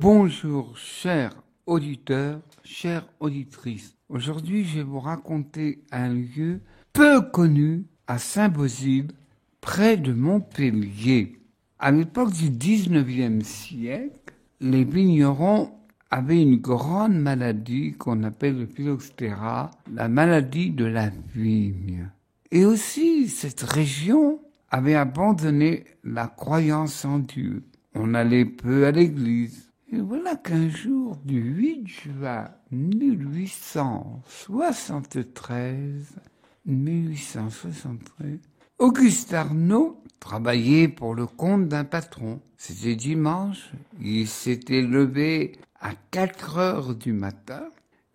Bonjour chers auditeurs, chères auditrices. Aujourd'hui, je vais vous raconter un lieu peu connu à Saint-Bauzille, près de Montpellier. À l'époque du 19e siècle, les vignerons avaient une grande maladie qu'on appelle le phylloxéra, la maladie de la vigne. Et aussi, cette région avait abandonné la croyance en Dieu. On allait peu à l'église. Et voilà qu'un jour du 8 juin 1873, Auguste Arnaud travaillait pour le compte d'un patron. C'était dimanche, il s'était levé à 4 heures du matin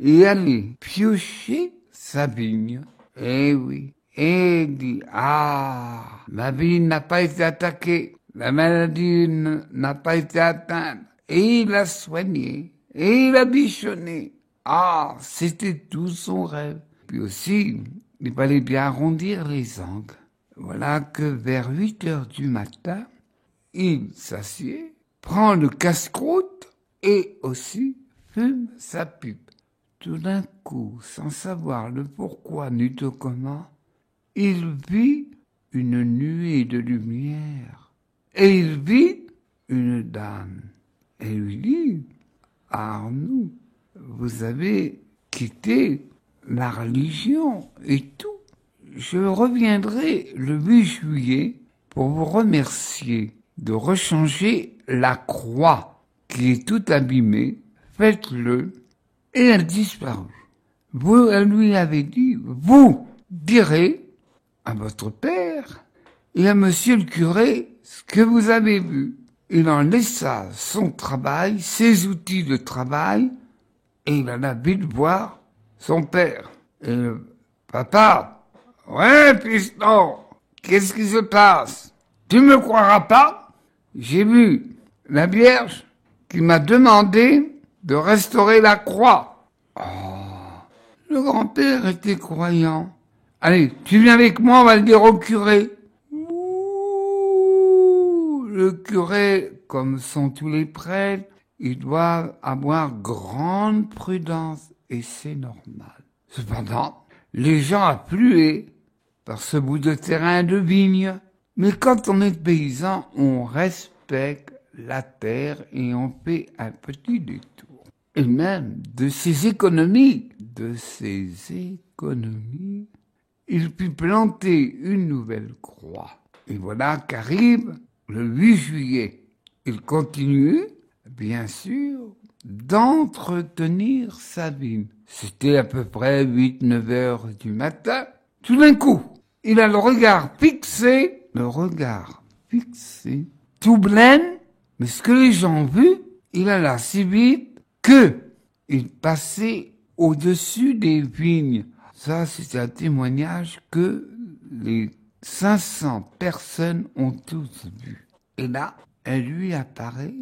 et allait piocher sa vigne. Eh oui, et il dit « Ah, ma vigne n'a pas été attaquée, la maladie n'a pas été atteinte. » Et il a soigné, et il a bichonné. Ah, c'était tout son rêve. Puis aussi, il fallait bien arrondir les angles. Voilà que vers 8 heures du matin, il s'assied, prend le casse-croûte et aussi fume sa pipe. Tout d'un coup, sans savoir le pourquoi ni le comment, il vit une nuée de lumière. Et il vit une dame. Et lui dit, Arnaud, vous avez quitté la religion et tout. Je reviendrai le 8 juillet pour vous remercier de rechanger la croix qui est toute abîmée. Faites-le. Et elle disparut. Elle lui avait dit, vous direz à votre père et à monsieur le curé ce que vous avez vu. Il en laissa son travail, ses outils de travail, et il alla vite voir son père. Et papa, ouais, piston, qu'est-ce qui se passe? Tu me croiras pas? J'ai vu la Vierge qui m'a demandé de restaurer la croix. Oh, le grand-père était croyant. Allez, tu viens avec moi, on va le dire au curé. Le curé, comme sont tous les prêtres, ils doivent avoir grande prudence et c'est normal. Cependant, les gens affluaient par ce bout de terrain de vigne. Mais quand on est paysan, on respecte la terre et on fait un petit détour. Et même de ses économies, il put planter une nouvelle croix. Et voilà qu'arrive le 8 juillet. Il continue, bien sûr, d'entretenir sa vigne. C'était à peu près 8-9 heures du matin. Tout d'un coup, il a le regard fixé, tout blême, mais ce que les gens ont vu, il alla si vite qu'il passait au-dessus des vignes. Ça, c'est un témoignage que les 500 personnes ont tous vu. Et là, elle lui apparaît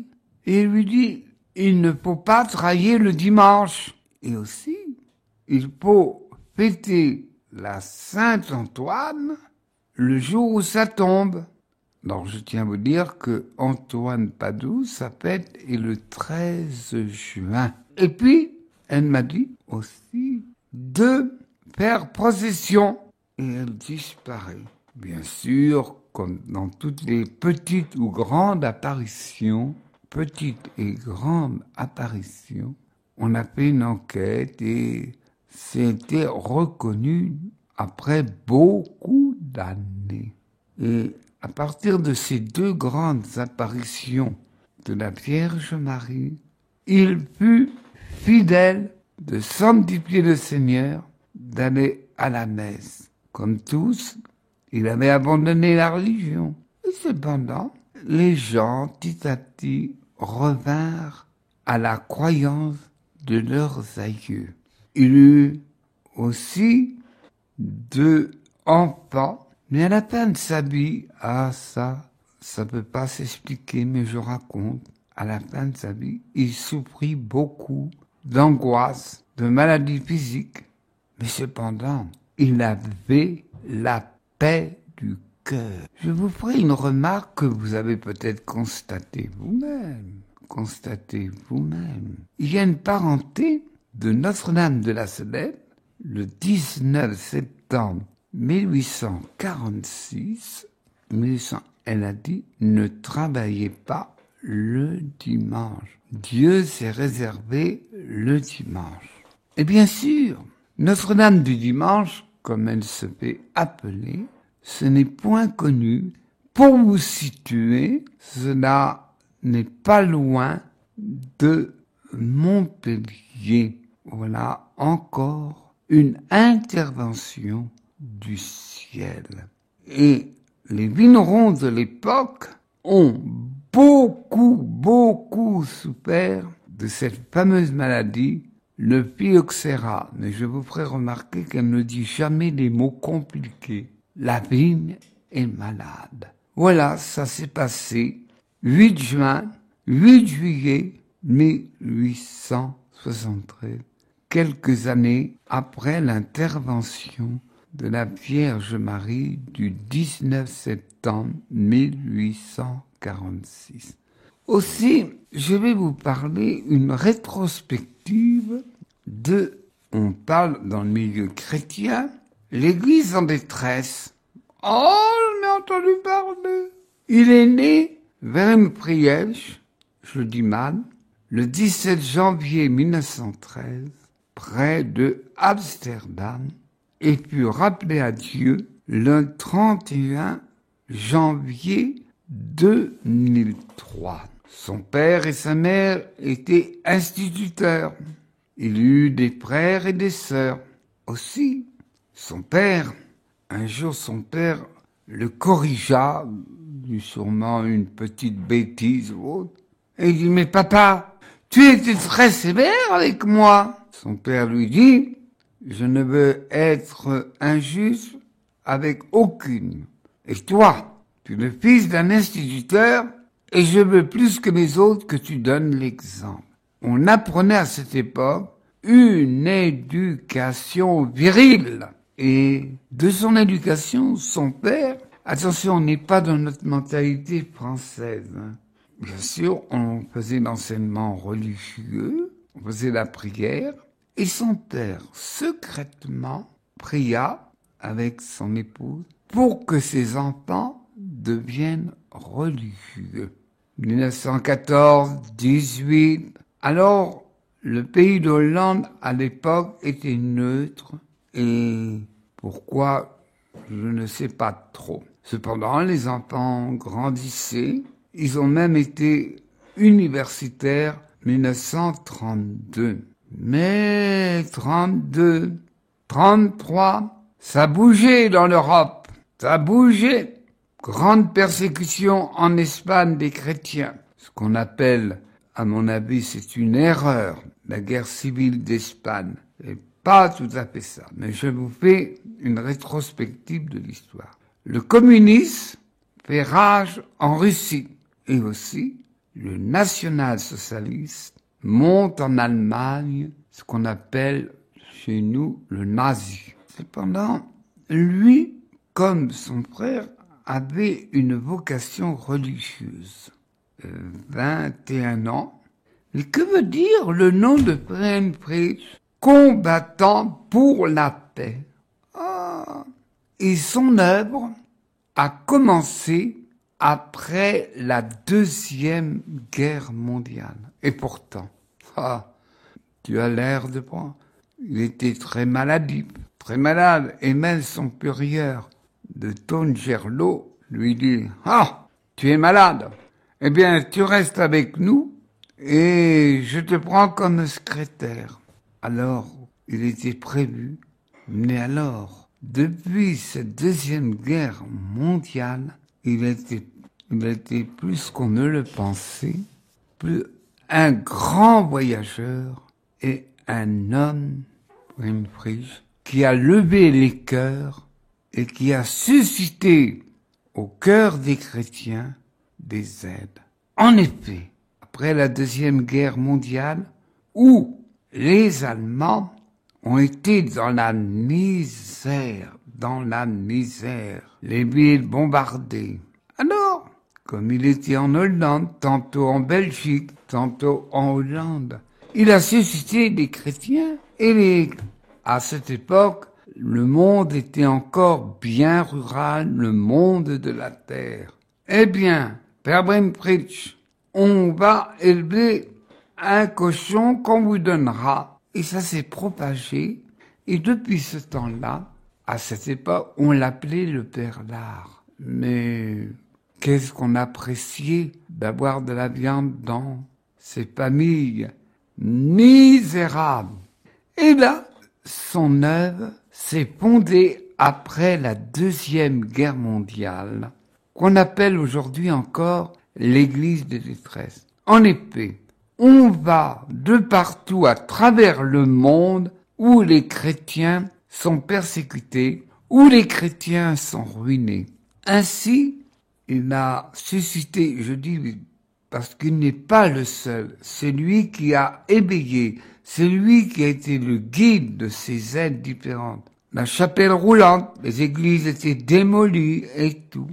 et lui dit, il ne faut pas travailler le dimanche. Et aussi, il faut fêter la Saint-Antoine le jour où ça tombe. Alors, je tiens à vous dire que Antoine Padoue, sa fête est le 13 juin. Et puis, elle m'a dit aussi de faire procession. Et elle disparaît. Bien sûr, comme dans toutes les petites et grandes apparitions, on a fait une enquête et c'était reconnu après beaucoup d'années. Et à partir de ces deux grandes apparitions de la Vierge Marie, il fut fidèle de sanctifier le Seigneur, d'aller à la messe. Comme tous, il avait abandonné la religion. Et cependant, les gens, petit à petit, revinrent à la croyance de leurs aïeux. Il eut aussi 2 enfants, mais à la fin de sa vie, ça peut pas s'expliquer, mais je raconte, à la fin de sa vie, il souffrit beaucoup d'angoisse, de maladies physiques, mais cependant, il avait la paix du cœur. Je vous ferai une remarque que vous avez peut-être constatée vous-même. constatez vous-même. Il y a une parenté de Notre-Dame de la Salette, le 19 septembre 1846, elle a dit « Ne travaillez pas le dimanche. Dieu s'est réservé le dimanche. » Et bien sûr, Notre-Dame du dimanche, comme elle se fait appeler, ce n'est point connu. Pour vous situer, cela n'est pas loin de Montpellier. Voilà encore une intervention du ciel. Et les vignerons de l'époque ont beaucoup souffert de cette fameuse maladie, le phylloxéra. Mais je vous ferai remarquer qu'elle ne dit jamais des mots compliqués. La vigne est malade. Voilà, ça s'est passé 8 juillet 1873, quelques années après l'intervention de la Vierge Marie du 19 septembre 1846. Aussi, je vais vous parler une rétrospective on parle dans le milieu chrétien, l'Église en détresse. Oh, j'en ai entendu parler. Il est né vers Priège, je le dis mal, le 17 janvier 1913, près de Amsterdam, et fut rappelé à Dieu le 31 janvier 2003. Son père et sa mère étaient instituteurs. Il eut des frères et des sœurs. Aussi, un jour son père le corrigea, dit sûrement une petite bêtise ou autre, et il dit « Mais papa, tu étais très sévère avec moi !» Son père lui dit « Je ne veux être injuste avec aucune. Et toi, tu es le fils d'un instituteur, et je veux plus que les autres que tu donnes l'exemple. » On apprenait à cette époque une éducation virile. Et de son éducation, son père, attention, on n'est pas dans notre mentalité française. Bien sûr, on faisait l'enseignement religieux, on faisait la prière, et son père, secrètement, pria avec son épouse pour que ses enfants deviennent religieux. 1914, 18, alors le pays d'Hollande à l'époque était neutre et pourquoi, je ne sais pas trop. Cependant, les enfants grandissaient, ils ont même été universitaires 1932. Mais 32, 33, ça bougeait dans l'Europe, ça bougeait. Grande persécution en Espagne des chrétiens. Ce qu'on appelle, à mon avis, c'est une erreur, la guerre civile d'Espagne. C'est pas tout à fait ça, mais je vous fais une rétrospective de l'histoire. Le communisme fait rage en Russie et aussi le national-socialiste monte en Allemagne, ce qu'on appelle chez nous le nazi. Cependant, lui, comme son frère, avait une vocation religieuse. 21 ans. Et que veut dire le nom de Frère combattant pour la paix? Et son œuvre a commencé après la Deuxième Guerre mondiale. Et pourtant, tu as l'air de prendre. Il était très malade, et même son supérieur de Tongerlo lui dit « tu es malade, eh bien tu restes avec nous et je te prends comme secrétaire. » Alors, il était prévu, mais alors, depuis cette Deuxième Guerre mondiale, il était plus qu'on ne le pensait, plus un grand voyageur et un homme, Winfrich, qui a levé les cœurs et qui a suscité au cœur des chrétiens des aides. En effet, après la Deuxième Guerre mondiale, où les Allemands ont été dans la misère, les villes bombardées. Alors, comme il était en Hollande, tantôt en Belgique, tantôt en Hollande. Il a suscité des chrétiens et à cette époque, le monde était encore bien rural, le monde de la terre. Eh bien, Père Brimpreach, on va élever un cochon qu'on vous donnera. Et ça s'est propagé. Et depuis ce temps-là, à cette époque, on l'appelait le Père Lard. Mais qu'est-ce qu'on appréciait d'avoir de la viande dans ces familles misérables. Et là, son œuvre s'est fondée après la Deuxième Guerre mondiale, qu'on appelle aujourd'hui encore l'Église de détresse. En effet, on va de partout à travers le monde où les chrétiens sont persécutés, où les chrétiens sont ruinés. Ainsi, il a suscité, je dis parce qu'il n'est pas le seul, c'est lui qui a éveillé, c'est lui qui a été le guide de ces aides différentes. La chapelle roulante, les églises étaient démolies et tout.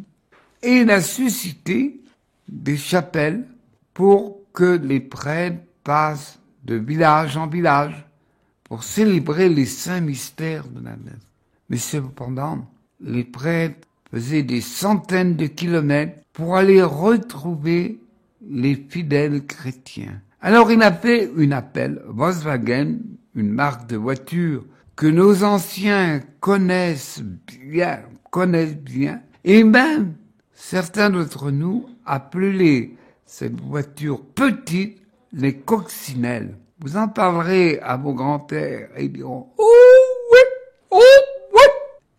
Et il a suscité des chapelles pour que les prêtres passent de village en village pour célébrer les saints mystères de la messe. Mais cependant, les prêtres faisaient des centaines de kilomètres pour aller retrouver les fidèles chrétiens. Alors il a fait une appel, Volkswagen, une marque de voiture que nos anciens connaissent bien, et même certains d'entre nous appelaient cette voiture petite les coccinelles. Vous en parlerez à vos grands-pères et ils diront « Oh oui, oh oui !»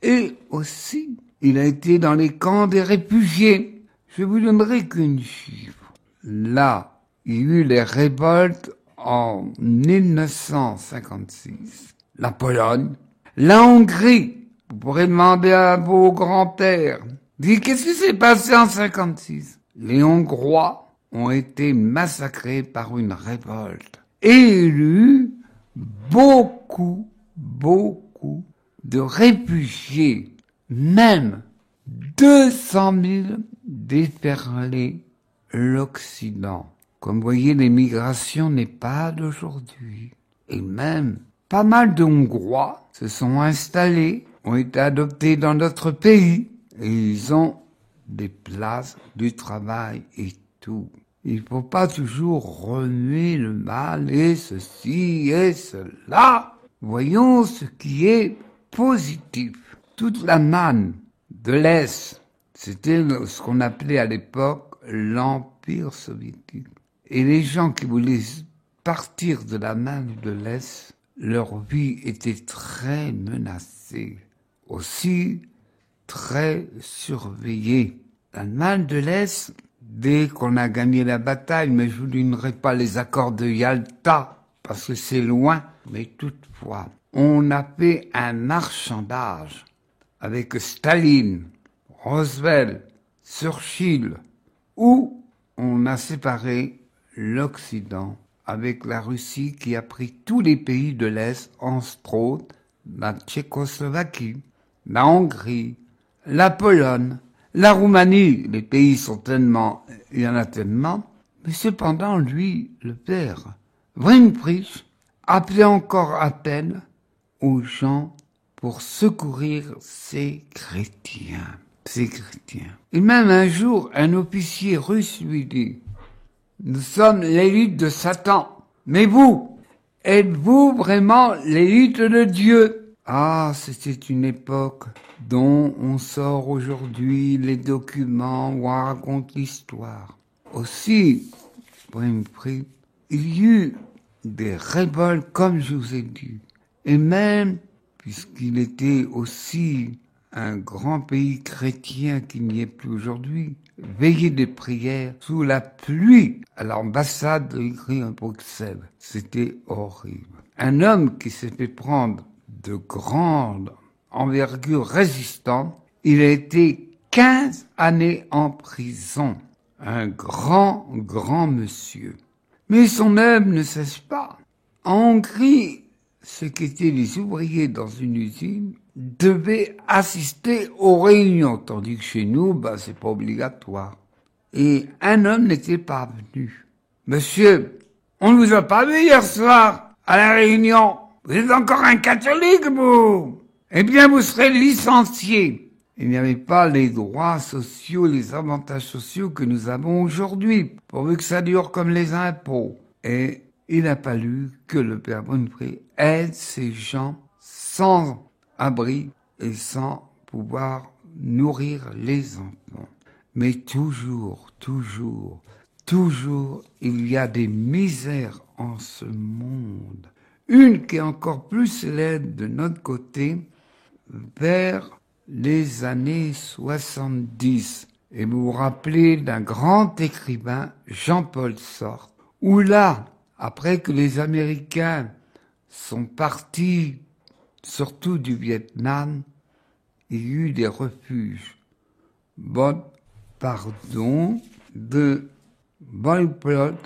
Et aussi, il a été dans les camps des réfugiés. Je vous donnerai qu'une chiffre. Là, il y a eu les révoltes en 1956. La Pologne, la Hongrie. Vous pourrez demander à vos grands-pères. Dites, qu'est-ce qui s'est passé en 56? Les Hongrois ont été massacrés par une révolte. Et il y a eu beaucoup de réfugiés, même 200 000 déferlés l'Occident. Comme vous voyez, l'émigration n'est pas d'aujourd'hui. Et même, pas mal de Hongrois se sont installés, ont été adoptés dans notre pays, et ils ont des places, du travail et tout. Il faut pas toujours remuer le mal et ceci et cela. Voyons ce qui est positif. Toute la manne de l'Est, c'était ce qu'on appelait à l'époque l'Empire soviétique. Et les gens qui voulaient partir de la manne de l'Est, leur vie était très menacée. Aussi très surveillée. La manne de l'Est, dès qu'on a gagné la bataille, mais je vous donnerai pas les accords de Yalta, parce que c'est loin, mais toutefois, on a fait un marchandage avec Staline, Roosevelt, Churchill, où on a séparé l'Occident avec la Russie qui a pris tous les pays de l'Est, entre autres la Tchécoslovaquie, la Hongrie, la Pologne, la Roumanie. Les pays sont tellement, il y en a tellement, mais cependant, lui, le père, Brimpreach, appelait encore appel aux gens pour secourir ces chrétiens. Et même un jour, un officier russe lui dit, nous sommes l'élite de Satan, mais vous, êtes-vous vraiment l'élite de Dieu? Ah, c'était une époque dont on sort aujourd'hui les documents où on raconte l'histoire. Aussi, Brimpreach, il y eut des révoltes, comme je vous ai dit, et même, puisqu'il était aussi un grand pays chrétien qui n'y est plus aujourd'hui, veiller des prières sous la pluie à l'ambassade de l'Hongrie à Bruxelles. C'était horrible. Un homme qui s'est fait prendre de grande envergure résistante, il a été 15 années en prison. Un grand monsieur. Mais son œuvre ne cesse pas. En Hongrie, ceux qui étaient les ouvriers dans une usine devaient assister aux réunions, tandis que chez nous, c'est pas obligatoire. Et un homme n'était pas venu. Monsieur, on ne vous a pas vu hier soir à la réunion. Vous êtes encore un catholique, vous. Eh bien, vous serez licencié. Il n'y avait pas les droits sociaux, les avantages sociaux que nous avons aujourd'hui, pourvu que ça dure comme les impôts. Et il a fallu que le père Bonnepré aide ces gens sans abri et sans pouvoir nourrir les enfants. Mais toujours, il y a des misères en ce monde. Une qui est encore plus célèbre de notre côté, vers les années 70. Et vous vous rappelez d'un grand écrivain, Jean-Paul Sartre, où là, après que les Américains sont partis, surtout du Vietnam, il y eut des refuges. De Boyplot,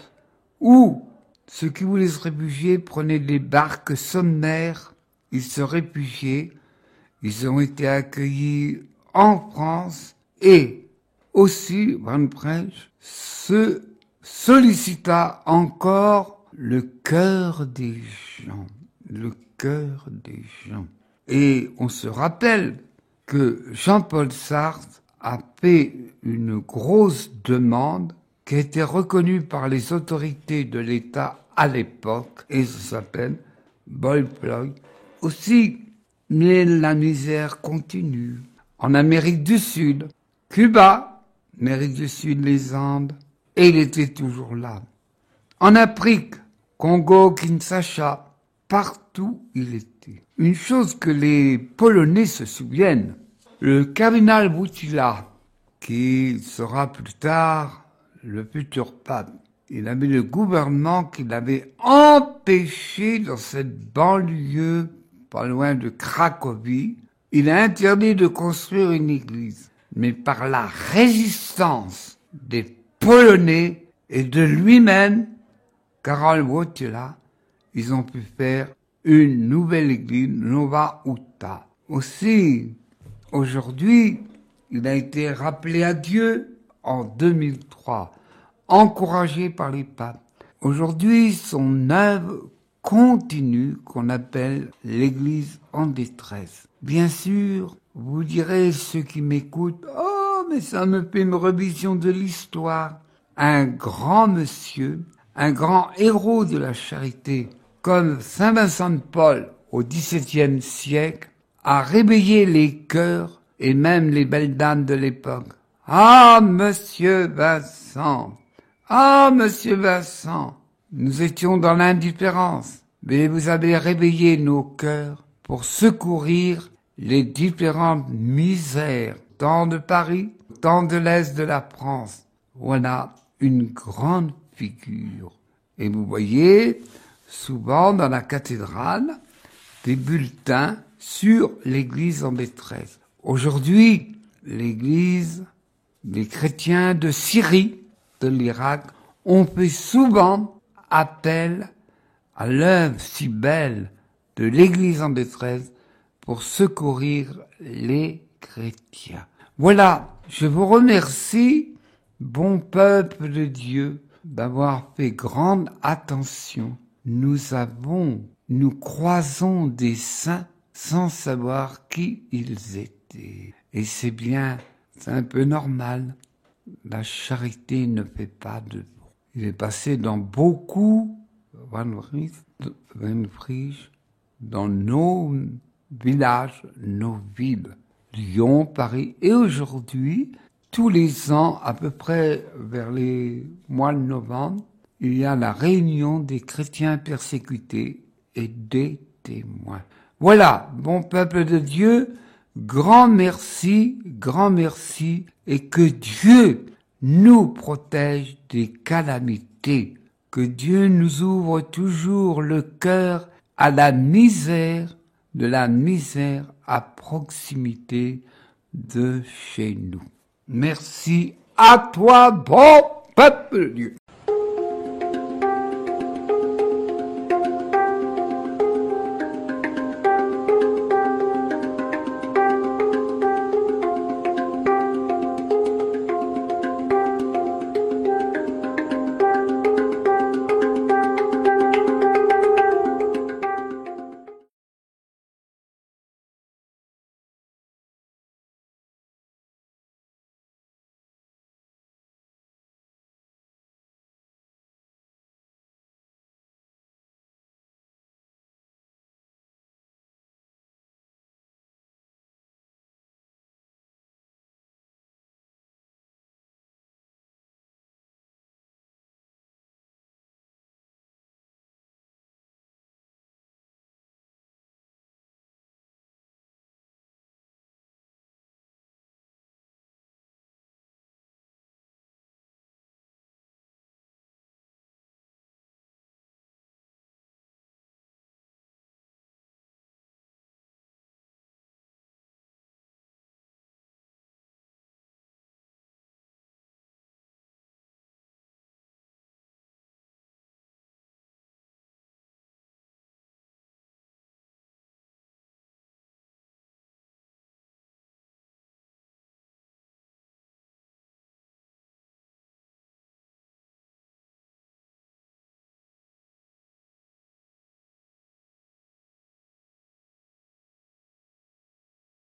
où ceux qui voulaient se réfugier prenaient des barques sommaires, ils se réfugiaient, ils ont été accueillis en France et aussi, Bonnepré se sollicita encore le cœur des gens, Et on se rappelle que Jean-Paul Sartre a fait une grosse demande qui a été reconnue par les autorités de l'État à l'époque, et ça s'appelle Boyplot. Aussi, mais la misère continue. En Amérique du Sud, Cuba, Amérique du Sud, les Andes, et il était toujours là. En Afrique, Congo, Kinshasa, partout il était. Une chose que les Polonais se souviennent, le cardinal Wojtyła, qui sera plus tard le futur pape, il avait le gouvernement qui l'avait empêché dans cette banlieue pas loin de Cracovie, il a interdit de construire une église. Mais par la résistance des Polonais et de lui-même, Karol Wojtyła, ils ont pu faire une nouvelle église, Nowa Huta. Aussi, aujourd'hui, il a été rappelé à Dieu en 2003, encouragé par les papes. Aujourd'hui, son œuvre continue qu'on appelle l'Église en détresse. Bien sûr, vous direz, ceux qui m'écoutent, « Oh, mais ça me fait une révision de l'histoire. » Un grand monsieur, un grand héros de la charité, comme Saint Vincent de Paul au XVIIe siècle, a réveillé les cœurs et même les belles dames de l'époque. « Ah, monsieur Vincent! Ah, monsieur Vincent! Nous étions dans l'indifférence, mais vous avez réveillé nos cœurs pour secourir les différentes misères, tant de Paris, tant de l'Est de la France. » Voilà une grande figure. Et vous voyez souvent dans la cathédrale des bulletins sur l'Église en détresse. Aujourd'hui, l'Église, les chrétiens de Syrie, de l'Irak, ont fait souvent appel à l'œuvre si belle de l'Église en détresse pour secourir les chrétiens. Voilà, je vous remercie, bon peuple de Dieu, d'avoir fait grande attention. Nous croisons des saints sans savoir qui ils étaient. Et c'est bien, c'est un peu normal. La charité ne fait pas de bon. Il est passé dans beaucoup, dans nos villages, nos villes, Lyon, Paris, et aujourd'hui, tous les ans, à peu près vers les mois de novembre, il y a la réunion des chrétiens persécutés et des témoins. Voilà, bon peuple de Dieu, grand merci, et que Dieu nous protège des calamités, que Dieu nous ouvre toujours le cœur à la misère, de la misère à proximité de chez nous. Merci à toi, bon peuple de Dieu.